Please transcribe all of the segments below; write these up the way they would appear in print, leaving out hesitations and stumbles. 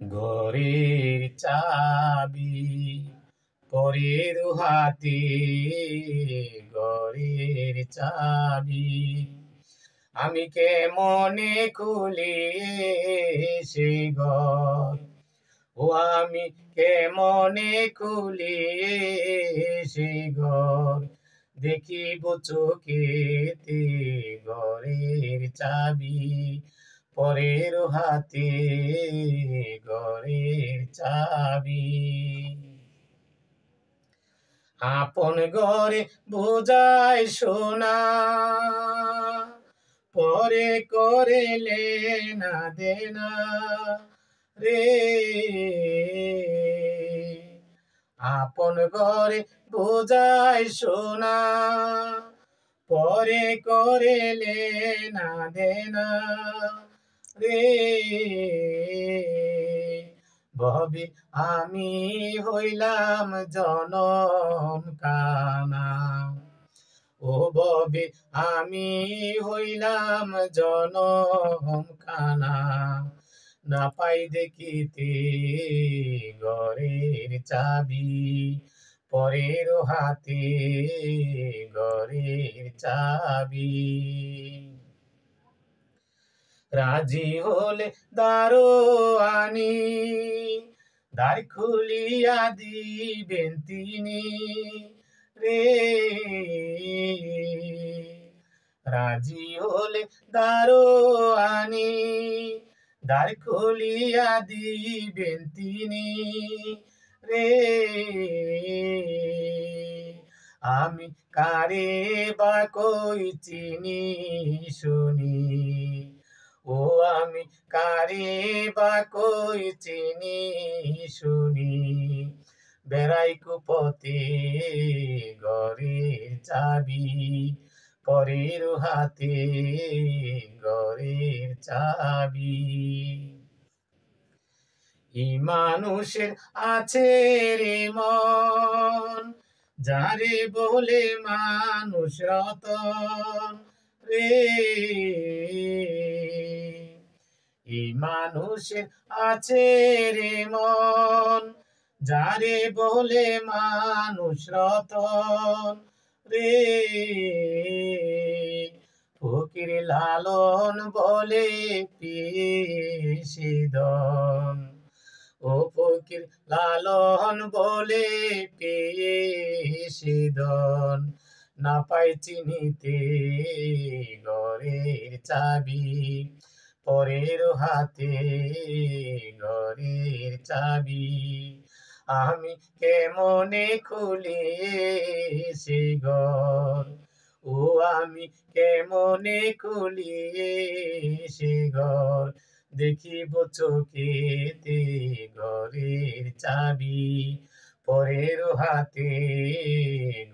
ঘরের চাবি পরের হাতে, ঘরের চাবি আমি কেমনে খুলি সে ঘর, ও আমি কেমনে খুলি সে ঘর, দেখিব চোখেতে ঘরের চাবি পরের হাতে, ঘরের চাবি। আপন ঘরে বোঝায় সোনা, পরে করে লেনা দেনা রে। আপন ঘরে বোঝায় সোনা, পরে করে লেনা দেনা রে। ভবে আমি হইলাম জনম কানা, ও ভবে আমি হইলাম জনম কানা। না পাই দেখিতে ঘরের চাবি পরের হাতে, ঘরের চাবি। রাজি হলে দারোয়ানি দ্বার খুলিয়া দিবেন তিনি রে। রাজি হলে দারোয়ানি দ্বার খুলিয়া দিবেন তিনি রে। আমি কারে বা কই চিনি শুনি, ও আমি কারে বা কই চিনি শুনি। বেড়াই কুপথে ঘরের চাবি পরের হাতে, ঘরের চাবি। এই মানুষের আছে রে মন, যারে বলে মানুষ রতন রে। এই মানুষের আছে রে মন, যারে বলে মানুষ রতন রে। ফকির লালন বলে পেয়েছে ধন, ও ফকির লালন বলে পেয়েছে ধন। না পাই চিনিতে ঘরের চাবি পরের হাতে, ঘরের চাবি। আমি কেমনে খুলি সে ঘর, ও আমি কেমনে খুলি সে ঘর, দেখিব চোখেতে ঘরের চাবি পরের হাতে,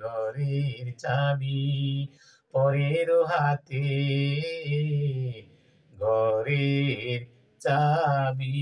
ঘরের চাবি পরের হাতে, ঘরের চাবি।